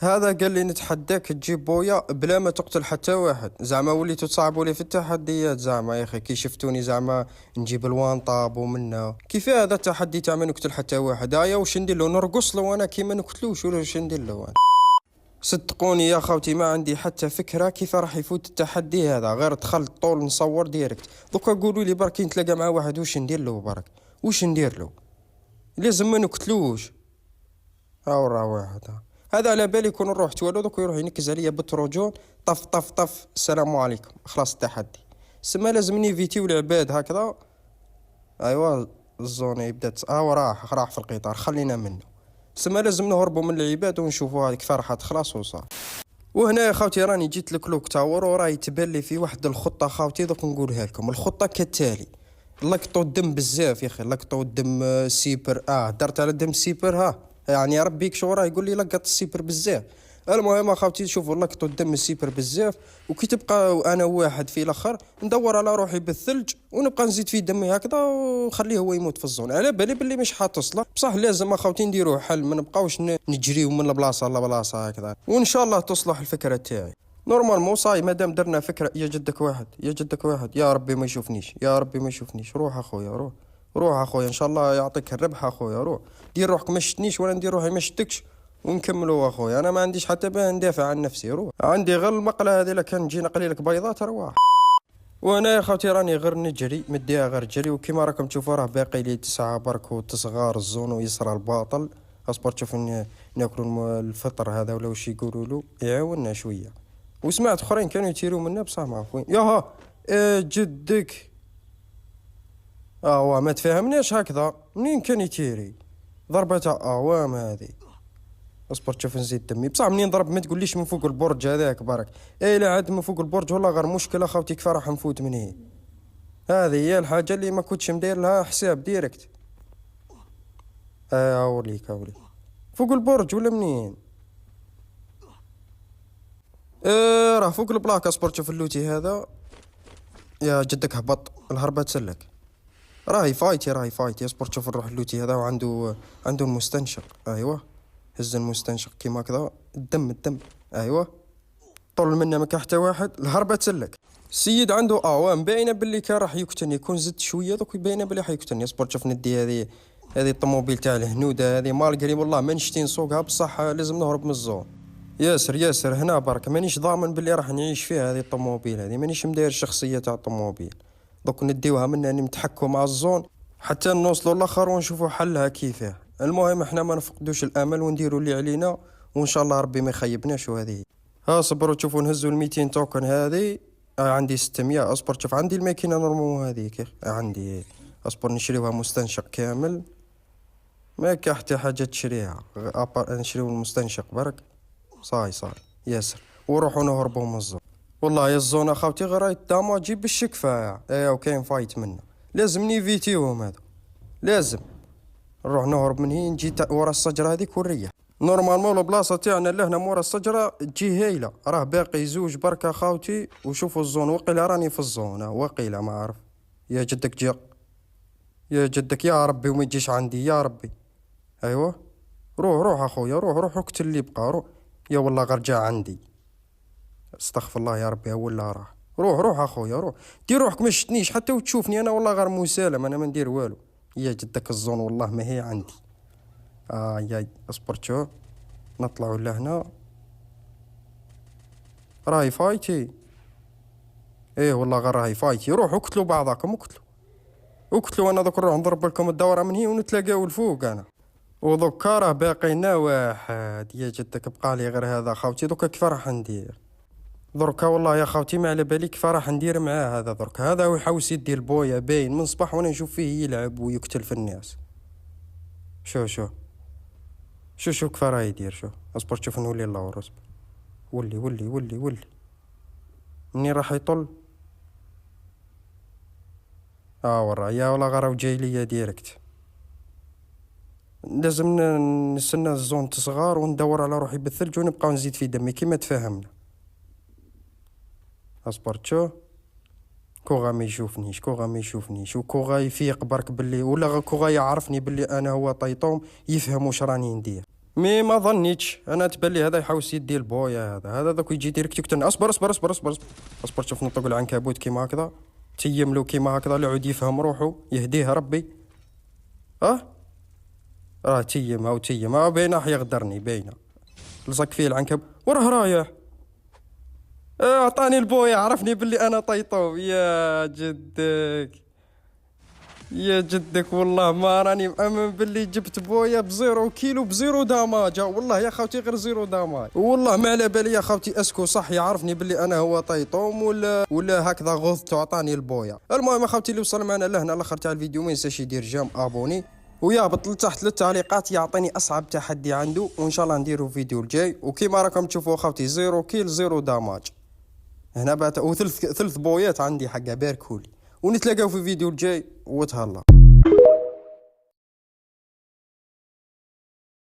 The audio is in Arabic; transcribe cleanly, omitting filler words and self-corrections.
هذا قال لي نتحداك تجيب بويا بلا ما تقتل حتى واحد. زعما وليتو تصعبوا لي في التحديات زعما يا اخي، كي شفتوني زعما نجيب الوانطاب ومنا كيف هذا التحدي تاع ما نقتل حتى واحد. هيا واش ندير له؟ نرقص له انا كي ما نقتلوش ولا واش ندير له انا؟ صدقوني يا خوتي ما عندي حتى فكره كيف راح يفوت التحدي هذا، غير دخلت طول نصور ديريكت. دوكا قولوا لي برك نتلاقى مع واحد واش ندير له برك؟ واش ندير له؟ لازم ما نقتلوش. ها وراه واحد هذا على بالي يكون نروح توالو دوك يروح ينكز عليا بالتروجون. طف طف طف السلام عليكم خلاص التحدي. سما لازم نيفيتيو العباد هكذا. ايوا الزون بدات راح في القطار خلينا منه. سما لازم نهربوا من العباد ونشوفوا هذيك فرحة خلاص وصار. وهنا يا خاوتي راني جيت لكلوك تاور وراي تبان لي في واحد الخطة خاوتي دوك نقولها لكم. الخطة كالتالي: لقطوا الدم بزاف يا اخي، لقطوا الدم سيبر. درت على الدم سيبر يعني يا ربي شو يقول لي لقط السيبر بزاف. المهم اخوتي شوفوا لقطوا الدم السيبر بزاف، وكي تبقى انا واحد في الاخر ندور على روحي بالثلج ونبقى نزيد فيه دمي هكذا وخليه هو يموت في الزون. على بالي باللي مش حاتصله بصح لازم اخوتي نديروا حل، ما نبقاوش نجريو من بلاصه لبلاصه هكذا. وان شاء الله تصلح الفكره تاعي. نورمالمون صاي مادام درنا فكره. يا جدك واحد يا جدك واحد، يا ربي ما يشوفنيش يا ربي ما يشوفنيش. روح اخويا روح، روح اخويا ان شاء الله يعطيك الربح اخويا. روح دير روحك ما شتنيش ولا ندير روحي ما شتكش ونكملوا اخويا. انا ما عنديش حتى باه ندافع عن نفسي. روح عندي غير المقله هذه، لكان نجي نقلي لك بيضات رواح. وانا يا خوتي راني غير نجري مديها غير جري، وكما راكم تشوفوا راه باقي لي 9 برك وتصغار الزون ويسرى الباطل. اصبر تشوفوا ناكلوا الفطر هذا ولا واش يقولوا له يعاوننا شويه. وسمعت اخرين كانوا يتيروا منا بصح ما عرف وين. ياها جدك ما تفهمناش هكذا. منين كان يتيري؟ ضربة اعوام هذه. اصبر تشوف نزيد دمي بصح منين ضرب ما تقوليش من فوق البرج هذاك برك. لا عاد من فوق البرج والله غير مشكله خاوتي كيف راح نفوت من هي. هذه هي الحاجه اللي ما كنتش مدير لها حساب ديريكت. اوريك فوق البرج ولا منين؟ راه فوق البلاك. اصبر تشوف اللوتي هذا. يا جدك هبط الهربة تسلك. راهي فايتي. اصبر تشوف نروح اللوتي هذا وعنده المستنشق. ايوه هز المستنشق كيما كذا. الدم ايوه طول منا ما كان حتى واحد. الهربة تسلك. السيد عنده اعوام باينه باللي كان راح يقتلني. كون زدت شويه دوك باينه باللي حيقتلني. اصبر تشوف ندي هذه الطوموبيل تاع الهنوده هذه مالقري والله ما نشتي نسوقها بصح لازم نهرب من الزون. ياسر هنا برك مانيش ضامن باللي راح نعيش فيها هذه الطوموبيل هذه. مانيش مداير الشخصيه تاع الطوموبيل. دوك نديوها منا نتحكوا مع الزون حتى نوصلوا الاخر ونشوفوا حلها كيفاه. المهم احنا ما نفقدوش الامل ونديروا اللي علينا وان شاء الله ربي ما يخيبناش. وهذه صبروا تشوفوا نهزوا ال 200 توكن هذه. عندي 600. اصبر شوف عندي الماكينه نورمال هذيك عندي. اصبر نشريوها مستنشق كامل. ما كاين حتى حاجه تشريها نشريو المستنشق برك. صاي ياسر وروحوا نهربوا من الزون. والله يا الزون اخوتي غير الداماجي بالشكفايه. وكاين فايت منه لازم نيفيتيوهم هذا. لازم نروح نهرب من هي نجي ورا الشجره هذيك ونريح. نورمالمون البلاصه تاعنا لهنا مورا الشجره تجي هايله. راه باقي 2 برك اخوتي وشوفوا الزون. وقيله راني في الزون وقيله ما عارف. يا جدك جا يا جدك يا ربي وما تجيش عندي يا ربي. ايوا روح اخويا روح اقتل اللي بقى. روح يا والله غير جا عندي. استغفر الله يا ربي ولا راح. روح اخويا روح دير روحك ما شتنيش حتى وتشوفني انا والله غير مسالم. انا ما ندير والو. يا جدك الزون والله ما هي عندي. ياي اصبر شوف نطلعوا لهنا. راهي فايتي. والله غير راهي فايتي. روحوا اقتلوا بعضكم اقتلوا. انا دوك نروح نضرب لكم الدوره من هي ونتلاقاو الفوق انا. ودوكا راه باقينا واحد. يا جدك بقى لي غير هذا خاوتي. دوكا كيف راح ندير دركا؟ والله يا خاوتي ما على بالي كيف راح ندير معاه هذا. دركا هذا هو يحاوس يدي البويا باين من صباح وانا نشوف فيه يلعب ويقتل في الناس. شو كيف راه يدير. شو اصبر تشوف نولي اللور. اصبر ولي مني راح يطل. ورا يا والله غير جاي ليا ديريكت. لازم نستنى الزون تصغار وندور على روحي بالثلج ونبقى نزيد في دمي كيما تفاهمنا. اصبر شو كوغا ما يشوفنيش وكوغا يفيق برك باللي ولا كوغا يعرفني باللي انا هو طيطوم يفهم واش راني ندير. مي ما ظنيتش انا، تبان لي هذا يحوس يدي البويا، هذا دوك يجي ديريكت يقتلنا. اصبر اصبر اصبر اصبر اصبر, أصبر شوف نطق العنكبوت كيما هكذا، تيم له كيما هكذا، لا عود يفهم روحه يهديه ربي. راه تيم، هاو تيم، هاو باينه راح يغدرني، باينه لصق فيه العنكبوت وراه رايح. اعطاني البويا، عرفني باللي انا طيطو. يا جدك يا جدك، والله ما راني مأمن باللي جبت بويا بزيرو كيلو بزيرو داماج، والله يا خوتي غير زيرو داماج، والله ما على بالي يا خوتي. اسكو صح يعرفني باللي انا هو طيطوم ولا هكذا غضت وعطاني البويا. المهم يا خوتي اللي وصل معنا لهنا الاخر تاع الفيديو ما ينساش يدير جيم ابوني ويهبط لتحت للتعليقات يعطيني اصعب تحدي عنده، وان شاء الله نديرو فيديو الجاي. وكيما راكم تشوفوا خوتي زيرو كيل زيرو داماج هنا بات، وثلث بويات عندي حقا باركولي. ونتلاقاو في الفيديو الجاي وتهلا.